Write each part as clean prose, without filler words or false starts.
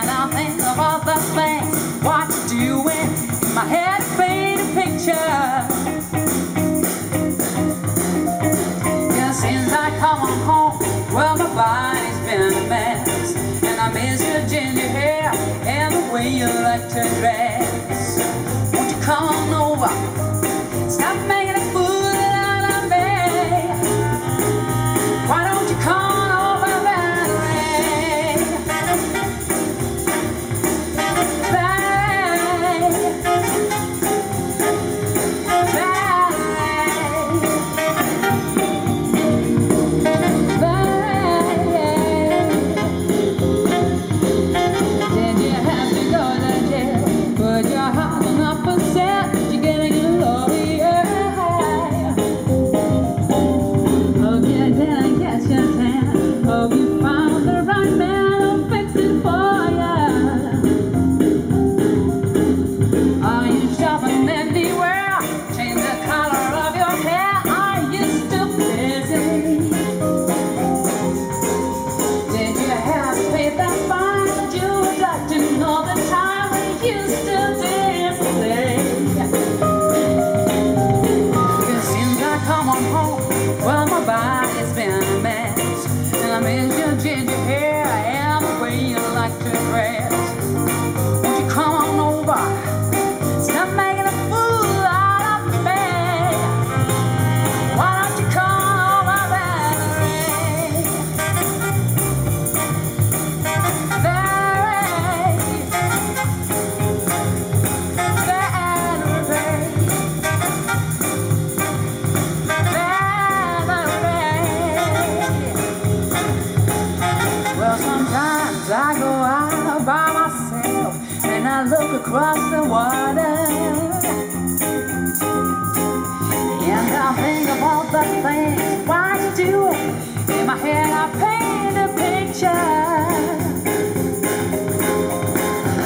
I think of all the things what you're doing. In my head I paint a picture. Yeah, since I come on home, well my body's been a mess, and I miss your ginger hair and the way you like to dress. Won't you come on over? Stop making a fool out of me. Why don't you come on over, Valerie? Did you have to go to jail? Put your heart on up for sale. You're getting a lawyer. Hope you didn't catch your tan. Hope you found the right man who'll fix it for you. Are you shopping anywhere? Change the color of your hair. Are you still busy? Did you have to pay that fine? Would you like to know the time when you still dancing? Cause since I come on home, well my body's been a mess, and I miss your ginger hair and the way you like to dress. Won't you come on over? Stop making a fool out of me. Why don't you come over, Valerie? Well, sometimes I go out by myself and I look across the water, and I think of all the things what you do. In my head I paint a picture.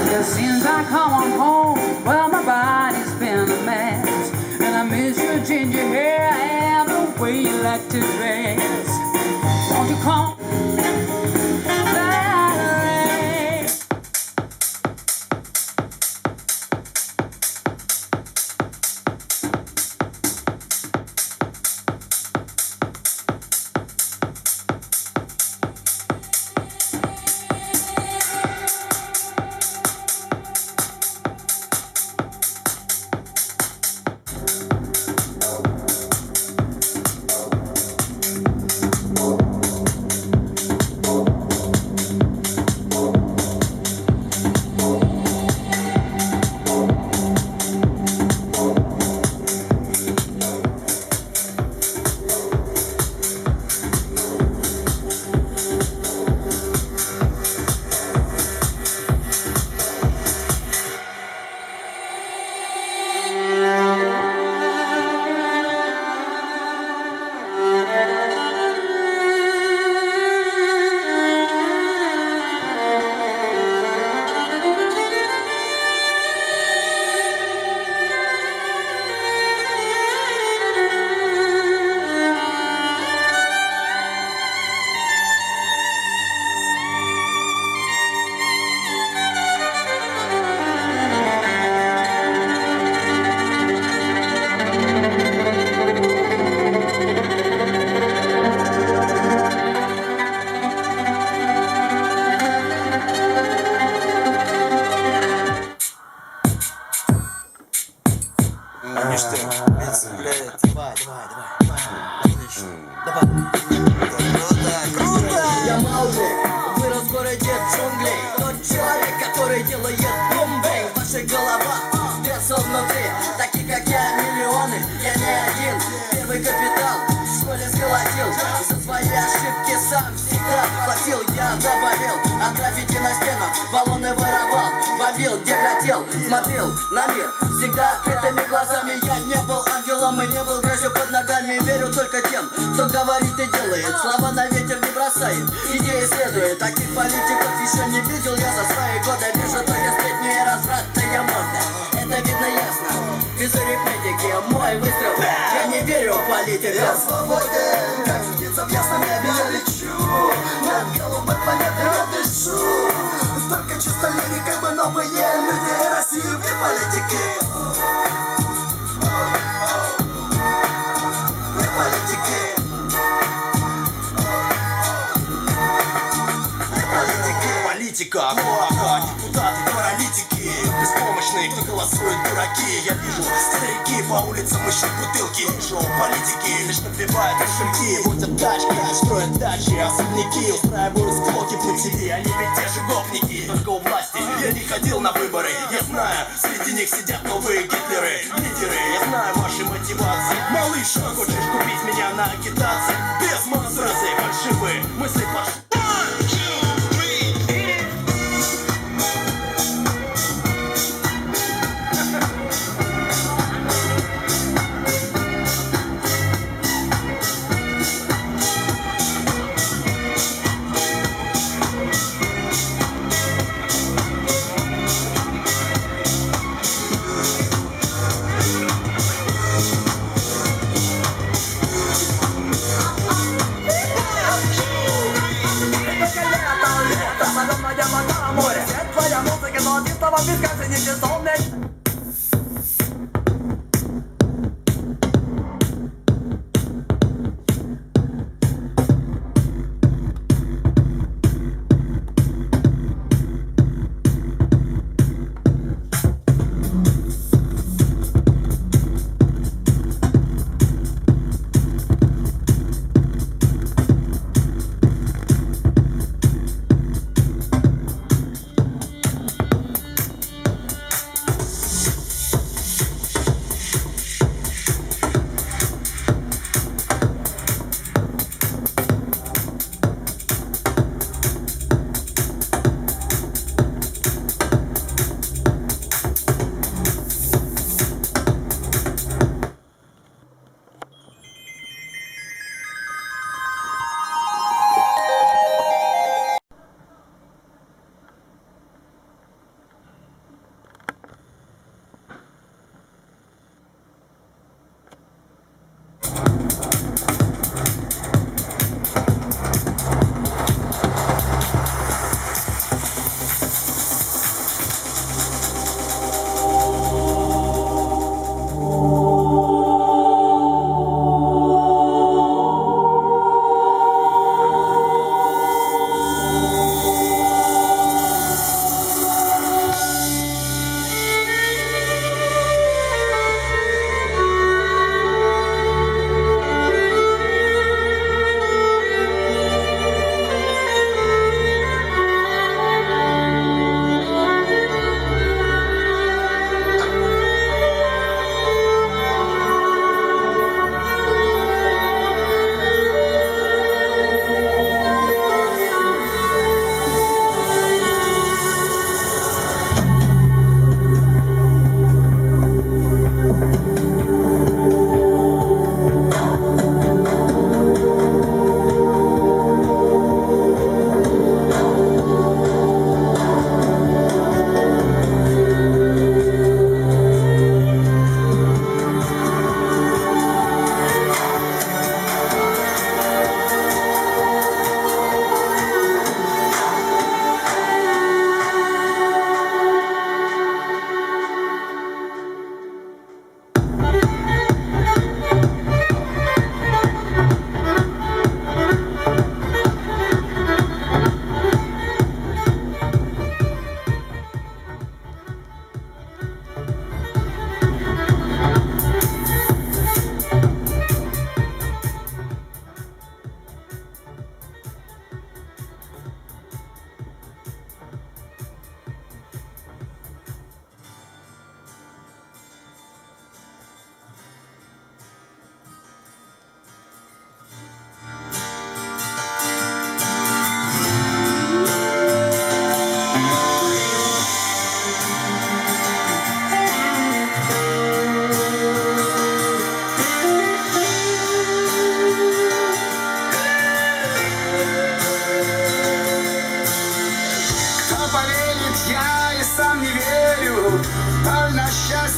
Just since I come on home, well my body's been a mess, and I miss your ginger hair and the way you like to dress. Won't you come? там всегда платил, я заболел от граффити на стенах, баллоны воровал, бомбил, где хотел, смотрел на мир всегда открытыми глазами. Я не был ангелом и не был грязью под ногами. Верю только тем, кто говорит и делает, слова на ветер не бросает, идеи следует. Таких политиков еще не видел я за свои годы. Вижу только сплетни и развратная морда, это видно ясно, без арифметики. Мой выстрел, я не верю в политику. Я свободен, как птица в ясном небе я лечу, над голубой планетой я дышу. Столько чисто лирикой мы новые люди России вне политики. Вне политики. Вне политики. Политика, плата, депутаты, паралитики, беспомощные, кто голосует, дураки. Я вижу старики по улицам ищут бутылки. Вижу политики, лишь напивают кошельки. Водят тачки, строят дачи, особняки, устраивают склоки по TV. Они ведь те же гопники, только у власти. Я не ходил на выборы, я знаю, среди них сидят новые гитлеры, лидеры. Я знаю ваши мотивации. Малыш, хочешь купить меня на агитации? Без фразы фальшивые, мысли фальшивые.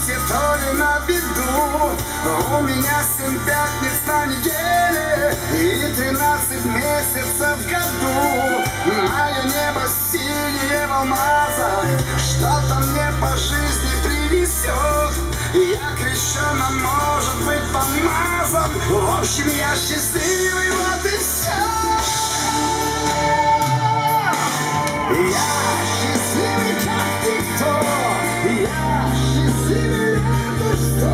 счастье то ли на виду. У меня 7 пятниц на неделе и 13 месяцев в году. Мое небо синее в алмазах, что-то мне по жизни принесет. Я крещена, может быть, помазан. В общем, я счастливый, вот и все. Я счастливый, как никто. Я счастливый, это что?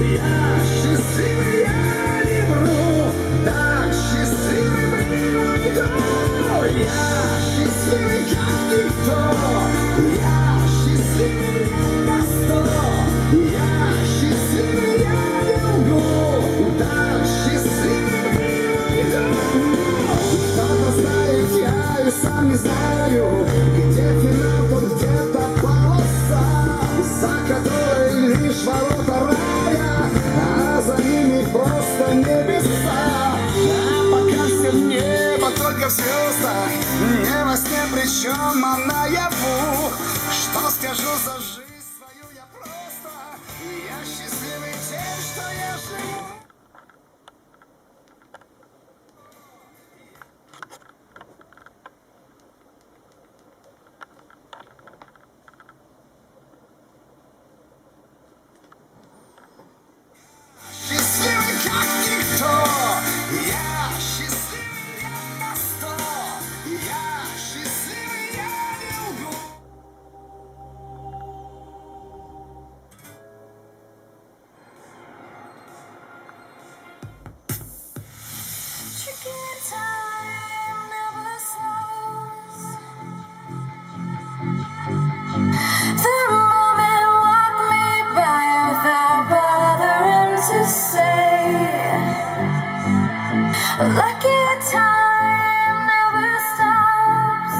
Я счастливый, я не вру. Так счастливый был никто. Я счастливый, как никто. Я счастливый, на 100. Я счастливый, я не лгу. Так счастливый был никто. Кто-то знает, я и сам не знаю, где финал, то где-то полоса, за которой лишь ворота рая, а за ними просто небеса. А пока все в небо, только в звездах, не во сне, причем а наяву. Что скажу за жизнь свою я просто, я счастливый тем, что я живу. Счастливый, как никто. Я счастливый, я на 100. Я счастливый, я не лгу. Tricky time never slows. The moment walked me by without bothering to say. Lucky time never stops.